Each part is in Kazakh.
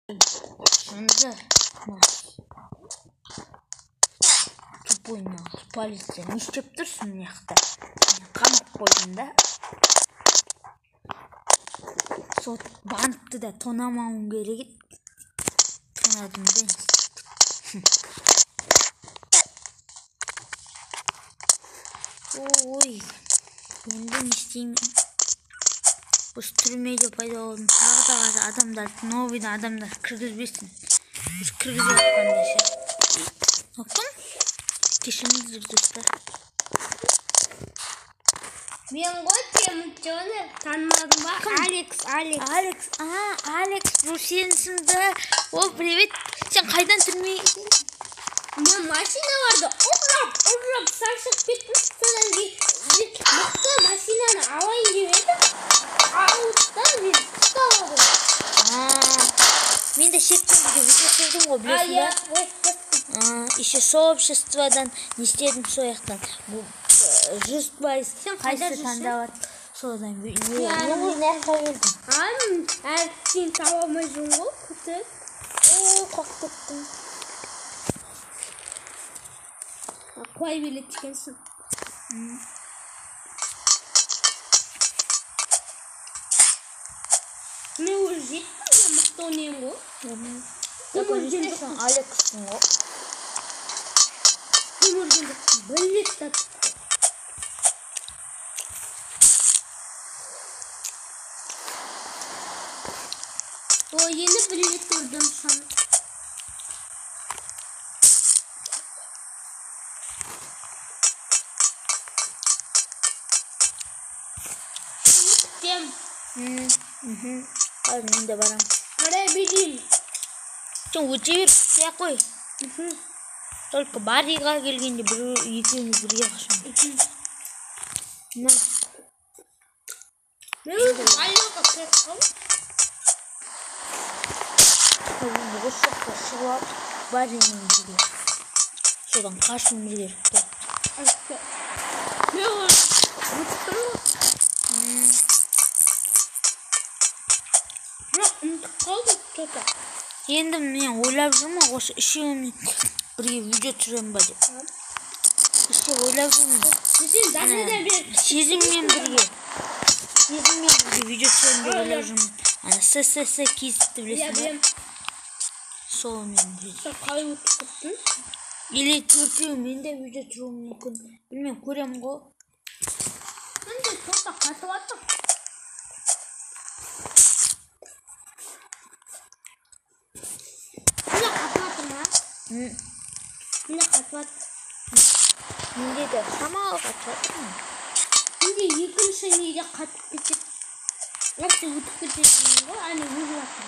Şimdi tupuyna politsiya ne işlep tursun bu yoqda? Qamoq qo'ydimda. Sot bankda da tonamam kerak. Tonadim ben. Oy. Endi ne isteyeyim? Bu türmeye payda oldum. Tağda adamlar, novida adamlar kirgizbesin. Biz kirgizib atqanda şey. Bakın. Kişimizdir dostlar. Ben koyayım tanımadım bak. Alex. Alex. Bu senin isminde. O привет. Sen kaydan türmeye gittin? Ben maşina vardı. Obrap sarışık gitmiş. Sonra bir mutlu maşinanı alayım demedim. Ağustan bir çıkamadım. Ben de şektim gibi video sevdim o biliyorsun da. İşte soğupşıstvadan ne istedim soyaktan. Bu just boys kaysı tanda var. Soğudan bir yolu ne koydum. Her şeyin tamamı o kutu. Korkuttum. Koy bile çıkarsın. Ne olacak? Mutlu oynayayım bu. Umurcundasın Alex'ın o. Umurcundasın. Böyle tatlı. O yeni bilet gördüm sana. Hadi ben de varım. Araya bileyim. Sen uçur ya koy. Только Барриға келгенде екеуміз бірге қашамыз. Ne? Ben Barriға қашамын. Бұл шоққа шығып Барримен бірге. Содан қашым бірге. Ne oldu? Mutlu mu? Yok, mutlu kaldım çok. Енді мен ойлап жүрмін осы үшеуімен бірге видео түсіремін ба деп. İşte ойлап жүрмін. Сезіммен бірге видео түсіремін деп ойлап жүрмін. Ана ССС кесіпті білесің ба? Солмен бірге. Қалай өтіп кеттің? Или төртеуімен де видео түсіруім мүмкін. Білмеймін, көремін ғой. Мен де тоқта қатып аттым. Mine katlat. Mine de sama katlat mı? Şimdi yakın seneye katıp bitip nasıl utkutacağım bu hani vurmasın.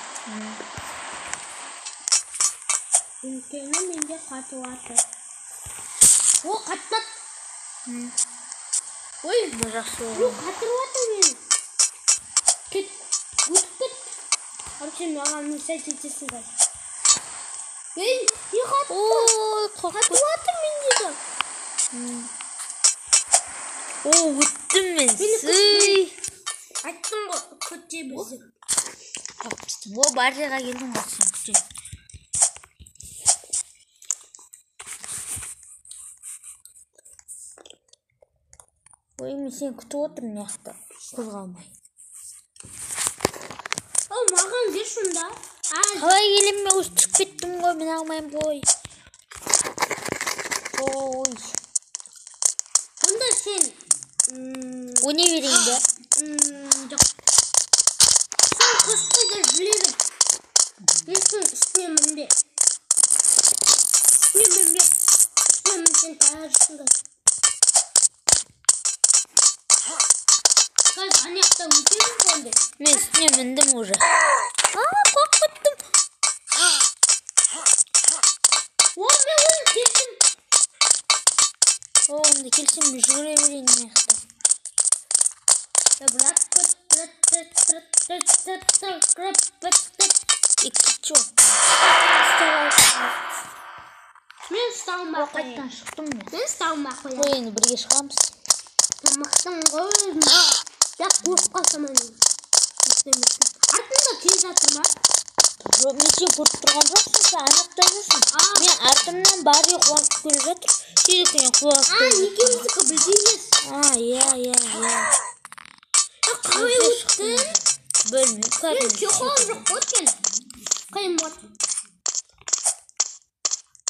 Ülkenin mince katlatır. O katlat. Oy burası. Lu katlatır beni. Git utkut. Hapşin ağam misal çiçesin var. Ben yıkattım. Katlattım mince. Öttüm ben. Sıy. Açtım bu kutuyu bizi. Yapmıştım. O Barriğa geldim açtım kutuyu. Oyun sen kutu oturun yakta. Kızgalmay. O mağan de şunda. Havaya gelin mi? Uçtuk bittim koy. Ben almayayım koy. Oy. Bunda sen. O ne vereyim de? Yok. Sen kıstıdır bilirim. Bilsin istemem de. İstemem de. İstemem sen tarihçinde. Kız anyakta uçuyor mu? Ben üstüne bindim oraya. Korkuttum. Oğlum ben onu kestim. Oğlum da kelsin bir şuraya vereyim yakta. Ya bırak kıt. İki çok. Ben stavmak Vakitten çıktım ya. Ben stavmak koyayım. O yeni bir geç kalmış. Tamamdan koyayım. Ya korkasam hani. İstemiştim. Ardında tez atırma. Жоқ, мен сен көріп тұрған жоқсың, сен анақтай жүрсің. Мен артымнан барлығы қуанып келе жатыр. Сен екен қуанып келе жатыр. Екеуміздікі бірдей емес. Иә. Қалай өттің? Білмеймін. Мен чоқол жоқ қойып қиын болды.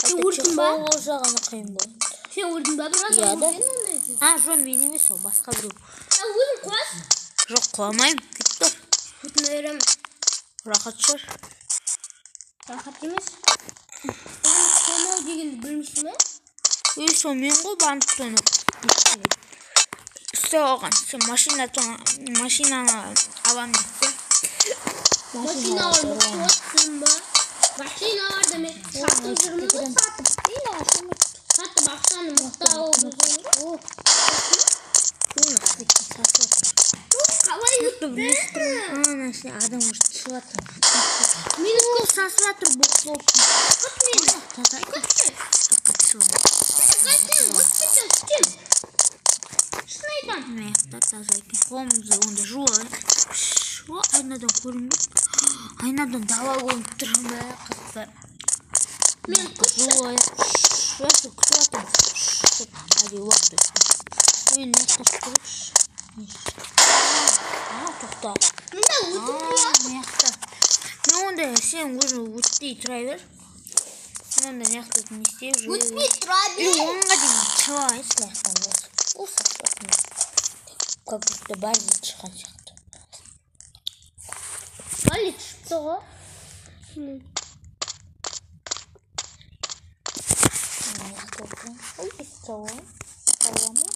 Сен ұрдың ба? Чоқол болса ғана қиын болды. Сен ұрдың ба біраз? Иә да. Жоқ, мен емес ол, басқа біреу. Өзің қуасың? Жоқ, қуамаймын. Кетті. Бүтін өрем. Рахат шығар. Рахат емес. Сен тонау дегенді білмейсің бе? Сонымен ғой банып тоны. Үсте оған. Сен машинаны алам депті. Машиналар мұқты отырсың ба? Машиналарды мен сатып жүрмін ғой, сатып. Сатып ақшаны мұқты алып жүрмін ғой. Қалай өттің? Адам ұшты шығатыр. Мені Ол сасып жатыр болып. қыт мені. Шын айтам. Таза екен. Қолымызды онда жуай. Айнадан көрінбейді. Айнадан дала көрініп тұр. Қызды. Мен жуай. Жасы күтіп жатырмын. Әдей уақыт өтті. Мен не қосып тұрып. Тоқта. Мында өтіп тұр. Мен онда сен өзің өтпей тұра бер. Мен онда не қылатын істеп жүр. Өтпей тұра бер. Онға дейін чылай сілаяқтан болсын. Ол сақтатын. Көпіртті бәрі шыққан сияқты. Бәлі шықты ғой. Ой, пистолет. Саламы.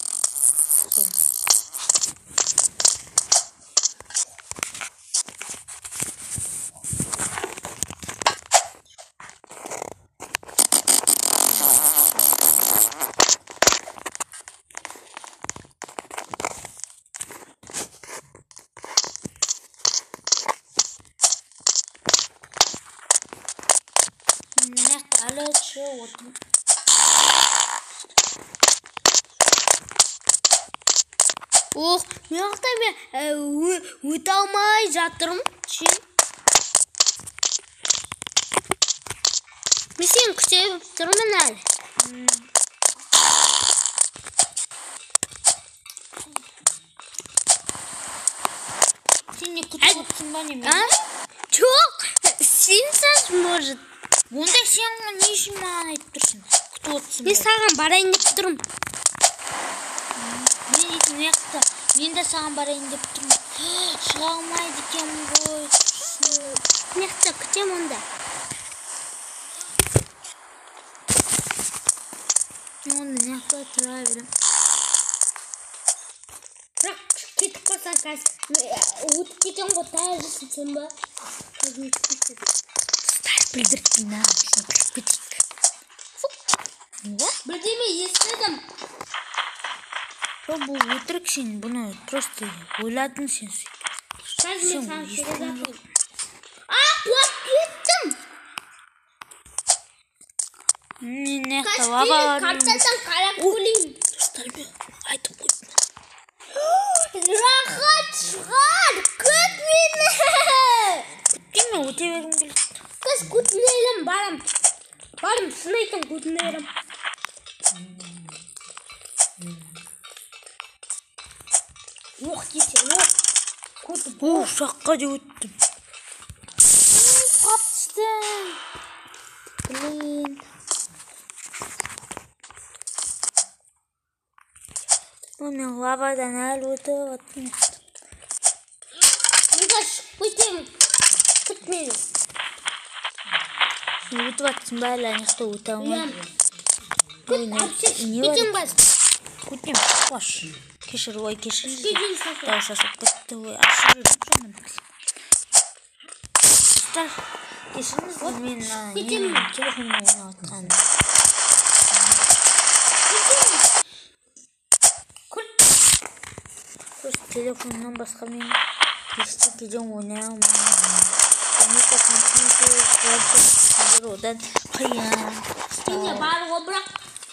Ох, мен өте алмай жатырмын. Мен сен күтіп тұрмын әлі. Сен не күтіп отырсың ба неме? Жоқ, сен сәз может. Онда сен не үшін маған айтып тұрсың? Күтіп отырсың ба? Мен саған барайын деп тұрмын. Мен де саған барайын деп тұрмын. Шыға алмайды екен ғой. Неқта күтем онда. Онда неқта тұра берем. Бірақ кетіп қалсаң қазір. Өтіп кетен ғой тәжісің сен ба? Тұстар білдіртпейін ағым. Сен кіріп кетейік. Бірдеме естідім. Бұл өтірік сен бұны просто ойладың сен сөйтіп. Қазір мен саған келе жатырмын. Қуат кеттім. Мен неқта лава бар. Картадан қарап көрейін. Достармен айтып қойдым. Рахат шығар. Күт мені. Күтпейме өте бергім келеді. Қыз күтінейлім барым. Барым шын айтам күтінейлім. Оқ десе, оқ. Жаққа де өттім. Қап түстім. Блин. Мен лавадан әлі өтіп аттым. Мұнда шығып кетемін. Күт мені. Сен өтіп аттың ба әлі анықта өте алмайды. Күт апсыз кетем қаз. Көтем, қош. Кешір, ой, кешір. Кешір сасып. Дау сасып кетті, ой, ашыр жүрмін. Достар, кешіріңіз, мен телефонымда ойнаватқан. Телефоннан басқа мен естекеден ойнай алмаймын. Одан қиын. Сенде бар ғой, бірақ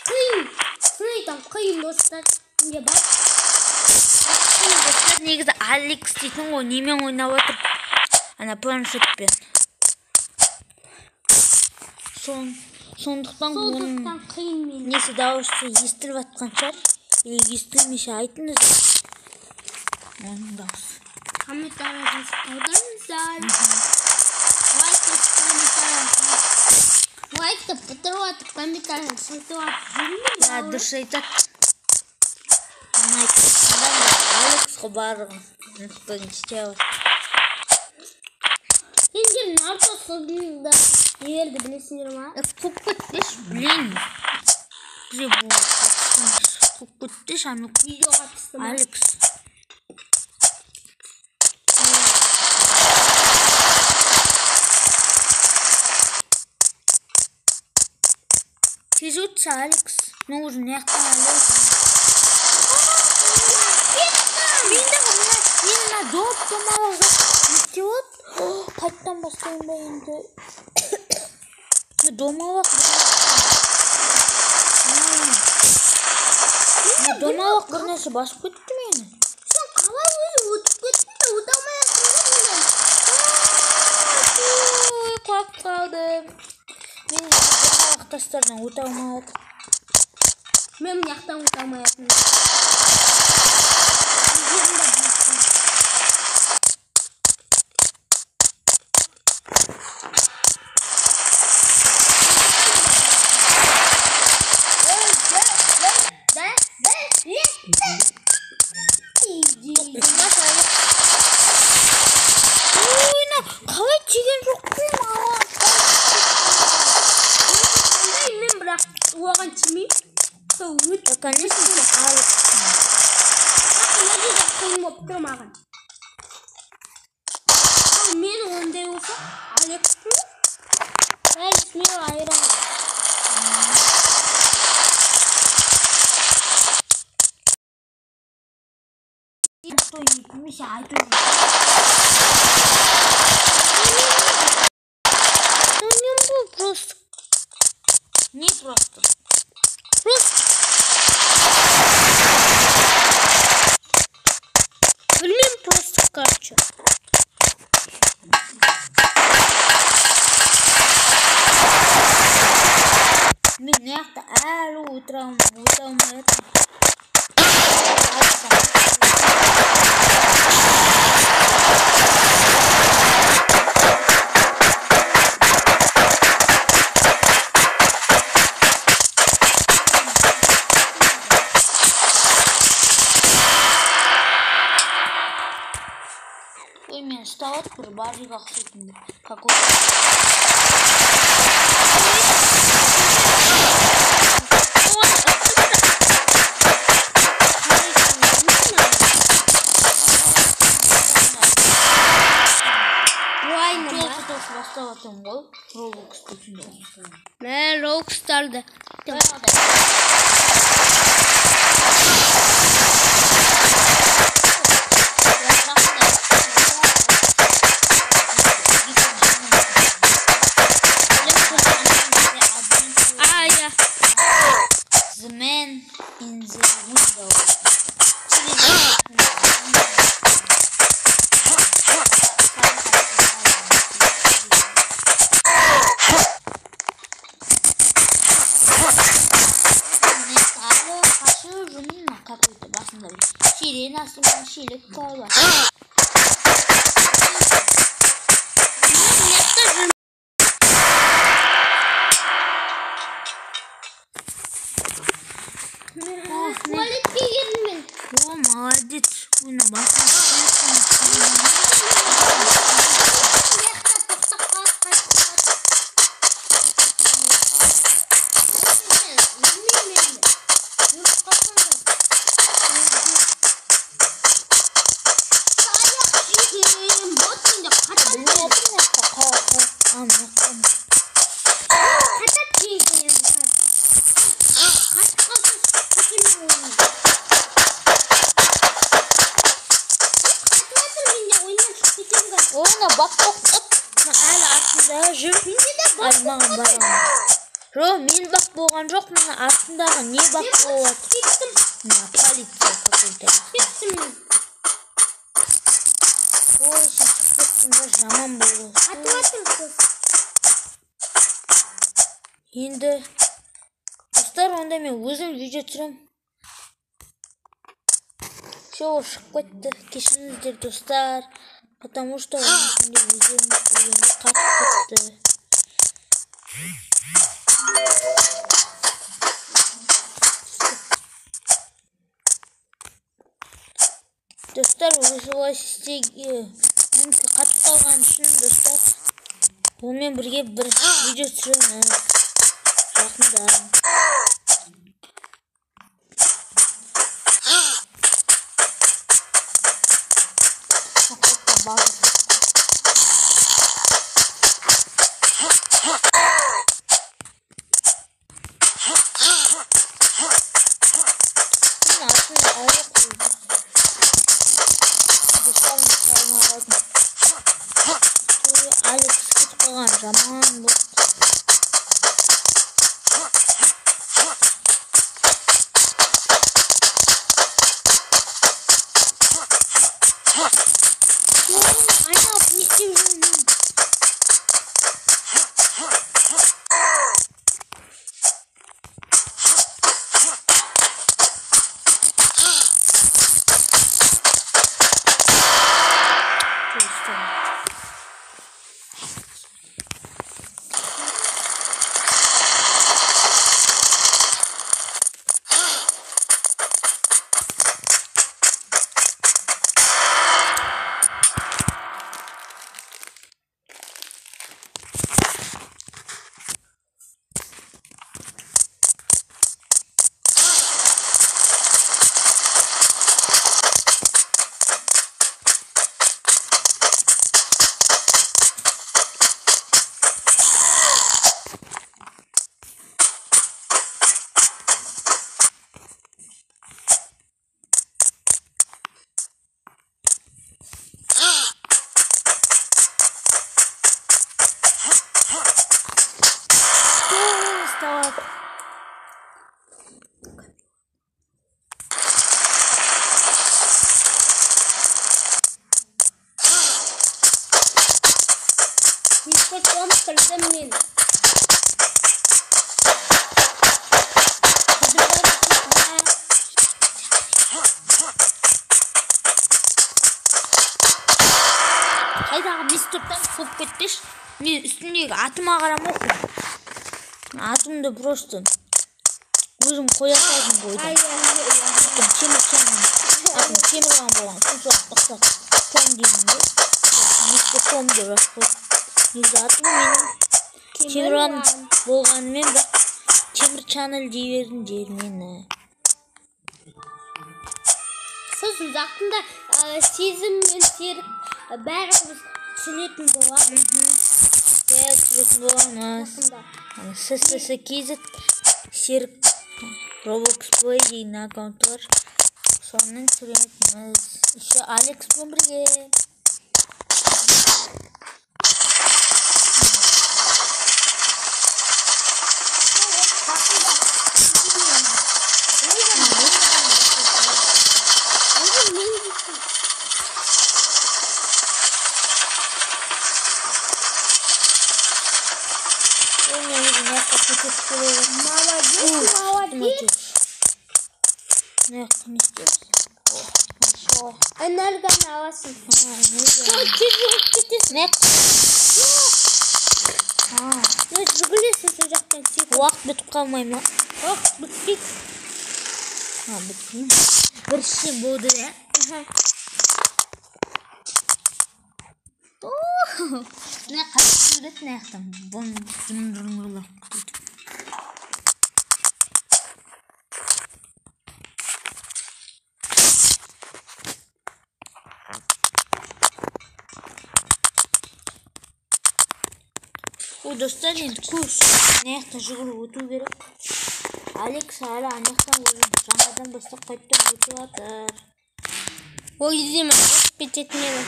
қиын. Сен айтам, қиын достар. Сенде бар. Достар, негізі Алекс дейтін ғой, немен ойнап отыр? Ана планшетпен. Сондықтан оның қиын мен. несі дауысы естіліп жатқан шығар. Естілмесе айтыңыз. Оның дауысы. Комментарий жазып қалдырыңыздар. Лайкты бітіріп атып, комментарий сайтып атып жүрмін. Я дұрыс айтады. Алекс барлығын нұқтың істеуі. Сендер нарто сылдыңда ерді білесіңдер ма? Қуып көттеш, білейін. Бізе бұл қуып көттеш, анық Видеоға түсті ма? Алекс. Тез өтсі, Алекс. Мен уже неяқтан Алекс. Мен доп томалық не от? Қайттан бастайын ба енді. Домалық бір нәрсе басып көтті мені. Сен қалай өзі өтіп кеттің де өте алмайсың ба? Қуап қалдым. Мен домалық тастардан өте алмайатым. Мен мияқтан өте алмайатым. Қалай теген жоқ қой маған. Мен бірақ оған тимеймін. Конечно, Алекс. Неге де қиын болып тұр маған. Мен ондай болса, Алексті бәрі смело айырамын. Что не помещай, ты ну не был просто. Не просто. Просто. Блин, просто кача. Меня-то утром это. Ой, мен встал бір барлығы ақсайтын какой басталатын ғой Roblox көшінде. Мен Roblox'тарды. The man in the window. Какой-то басында сирена астынан шелек қалып. Туалетке келдім мен. О, молодец. Ойна басында. Ойна бақ боқтып, әлі артында жүр. Маған барам. Жоқ, мен бақ болған жоқ, мына артындағы не бақ болады? Полиция какой-то. Ой, сен шығып кеттің ба, жаман болды. Енді достар, онда мен өзім видео түсірем. Все, шығып кетті. Кешіріңіздер достар, потому что видео қатып кетті. Достар, осылай істеге қатып қалған үшін достар, онымен бірге бір видео түсіреміз жақында. Алекс кетіп қалған жаман бұл. Айналып не істеп жүрмін? Потом когда мне қайдағы мистурдан көп кетпеш. Мен үстіндегі атыма қарам оқым. Атымды просто өзім қоя қалдым бойда. Атым темірған болған. Соншалық бақсақ том деймін де. Мистер том деп қойып. Негізі атым менің темірған болғанымен бірақ темір чанел дей бердім жермені. сосын жақында сезім мен серік бәріміз түсіретін боламыз. Түсіретін боламыз. ССКZ серік Roblox Play деген аккаунты бар. Сонымен түсіретініміз. Еще Алекспен бірге. Молодец. Энергияны аласың. Жүгілесің сол жақтан. Уақыт бітіп қалмай ма? Уақыт бітпейді. Бітпейді. Бір ішсе болды да. Ne kadar üret ne yaptım? Bunu durumlarla. O dostlarım kurs ne yaptı? Şurada otur gerek. Alex hala anahtar vurdu. Sonradan bastık koydum otur atar. O izleme. Bitетмеді.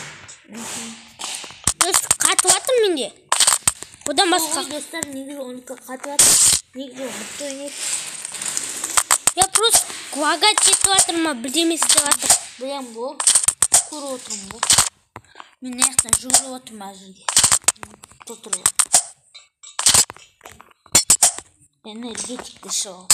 Дост қатып атыр менде. Одан басқа. Достар негізі оныкі қатып атыр. Негізі ұмытты ойнайды. Я просто лагать жетіп атыр ма бірдеме істеп атыр. Білем бұл. Көріп отырмын бұл. Мен аяқтан жүгіріп отырмын әзірге. Тұтырып. Энергетик дешево.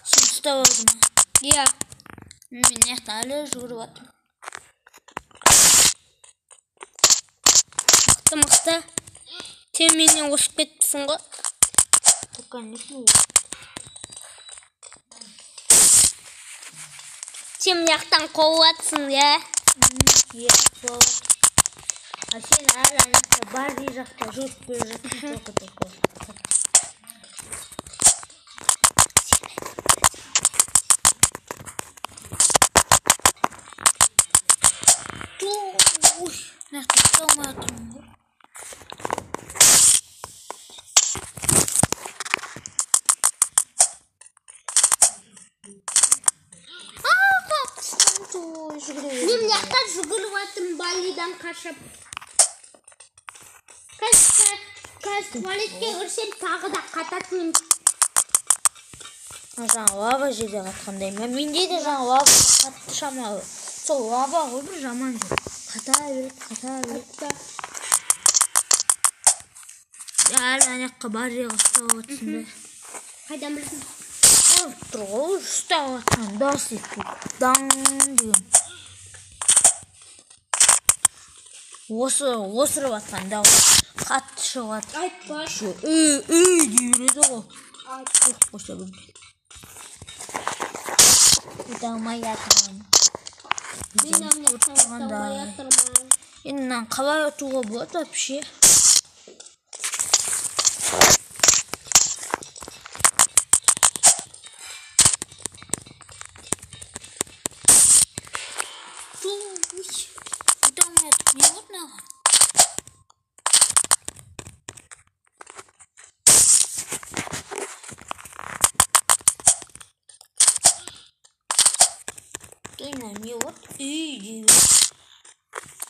Сенсті болдым. Иә. Мен яқтан әлі жүгіріп жатырмын. Мықты. Сен менен осып кетіпсің ғой. Конечно. Сен яқтан қауып жатсың, иә? Иә, қауып. А сен әлі анақта бар дей жақта жүріп келе жатсың, тоқы-тоқы. Нақтан қалмай жатырмын ғой. Мен яқтан жүгіріп жатырмын, балидан қашып. Қазір туалетке кірсем тағы да қататынмын. Жаңа лава жерде қатқандай. Менде де жаңа лава қатты шамалы. Сол лава ғой бір жаман жоқ. Қата береді. Әлі анаққа бар жағы ұстап отырсын да. Қайдан білсін? Тұр ғой, ұстап отырған дауыс етті. Даң деген. Осырып атқан дауыс. Қатты шығып атыр. Айтпа. Дей береді ғой. Жоқ қоса білмейді. Өте алмай жатырмын. Мен амнияқтан ұстамай жатырмын. Енді мынаны қалай ұтуға болады вообще? Өте алмай жатыр. Не болды маған? Дойна не вот? Иди.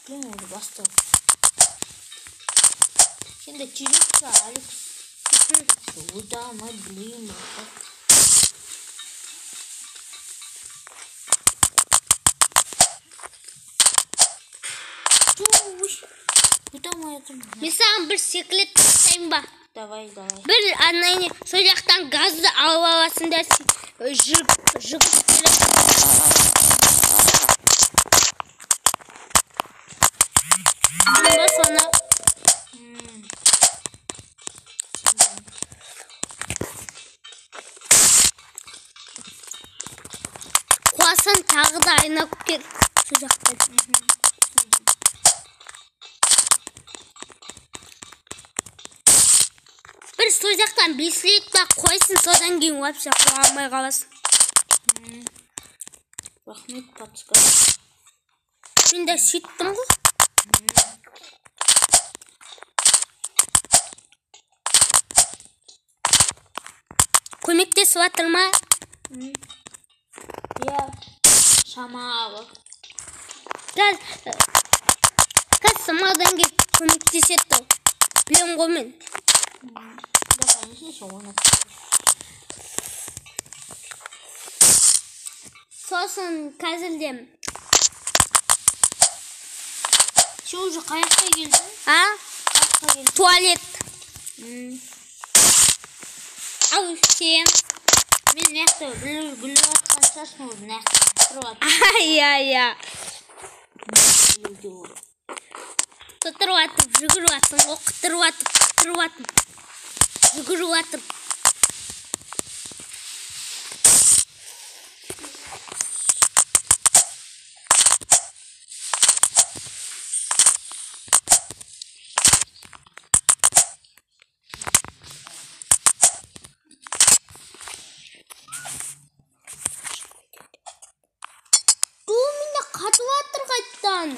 Блин, уже бастал. Şimdi çocuksa Alex. Burada ama bileyim. Burada mı hayatım? Мен саған бір секрет тастайын ба? Давай. Бір анайын сол жақтан газды алып аласың да жүгіріп келесің. Соны қуасаң тағы да айналып кел сол жақтан. Бір сол жақтан 5 рет ба қойсын, содан кейін вообще қуа алмай қаласың. Рахмет, подсказка. Мен де сөйттім ғой. Көмектесіп жатыр ма? Я шамалы. Қазір самалдан келіп көмектеседі. Білем ғой мен. Да, конечно, соны. Сосын қазірде. Сен уже қаяққа келдің? А? Туалет. Ау сен. Мен мықты гүліп атқан шашын ол мықты тұрып атыр. Ай. Тұтырып атып, жүгіріп атың, оқытырып атып, жүгіріп атып.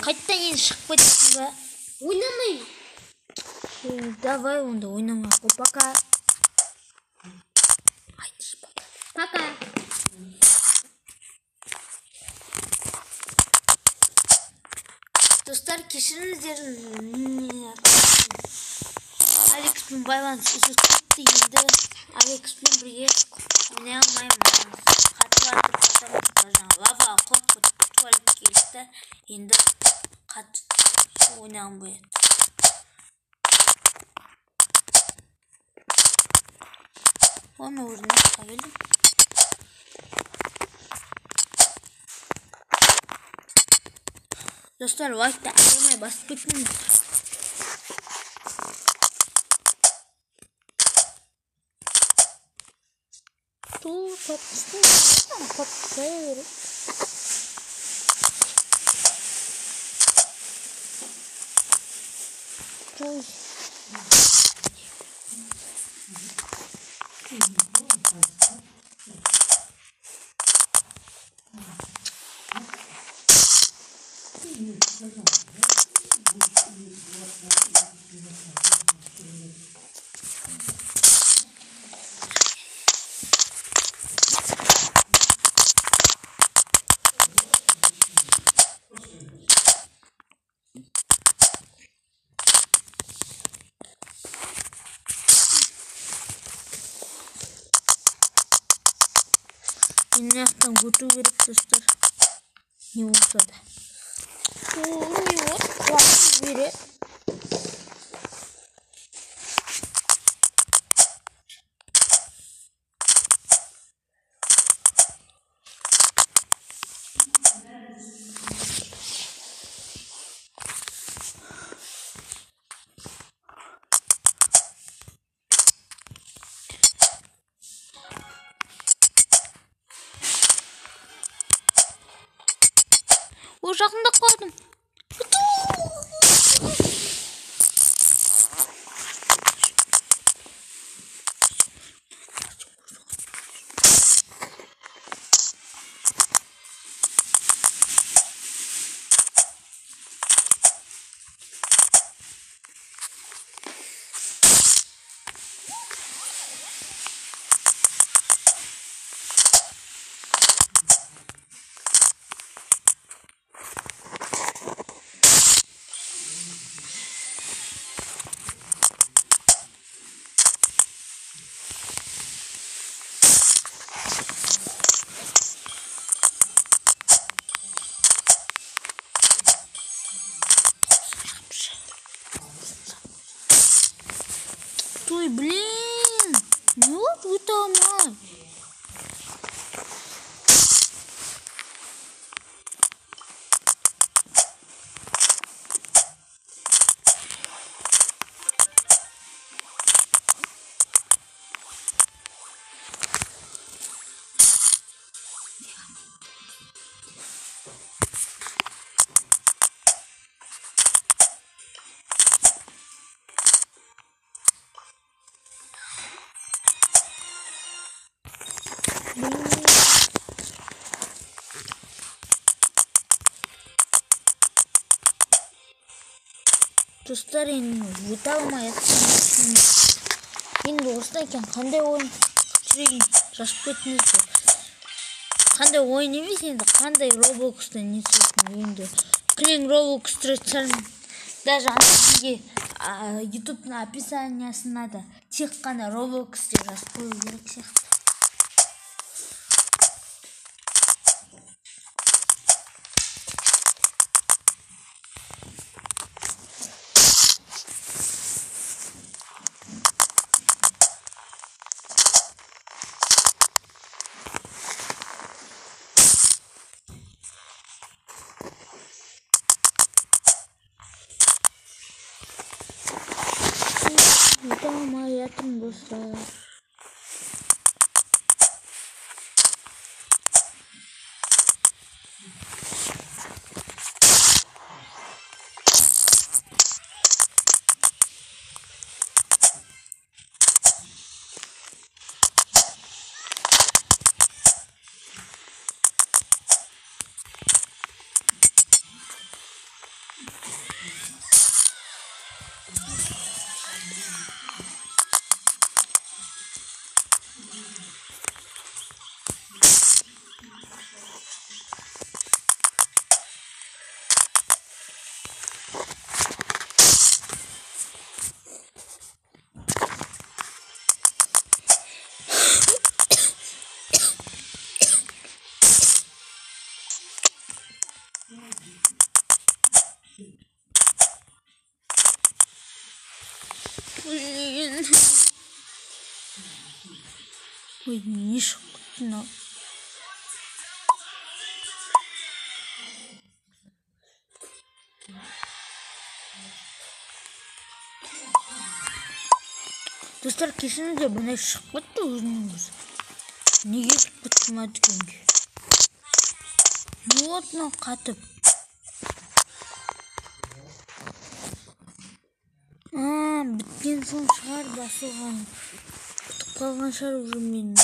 Қайттан енді шығып кетесің ба? Ойнамай. Давай онда ойнама. Пока. Пока. Dostlar kişinizler Alex'in байланыс үзіп кетті енді Alex'пен бірге ойнай алмаймын. Қатып жатып лава қорқып туалет келді. Енді қатып ойнаған болады. Оны орнына келдім. Dostlar vakti aramaya basıp gitmeyin. Dur tatlısı ama tatlıya verin. Dur. Dinlerken kutu verip dostlar. Ne olsa da. Oluyor. Kutu verip. O жақында қалдым. Ой, блин! Вот вы там, достар, енді өте алмай жатқан. Енді осыдан кейін қандай ойын жүрегін жазып кетіңіздер. Қандай ойын емес, енді қандай Roblox'та не істейтін енді. Клин Roblox тұрсаң, даже ана YouTube-ның описаниясына да тек қана Roblox деп жазып қою керек сияқты. Tamam dostlar. Блин. Ой, не шутно. Dostlar kesinlikle bana şıklık da uzunuz. Niye gitmedi çünkü? Ne oldu katıp? Bitken soң шығар басылған. Күтіп қалған шығар уже мені.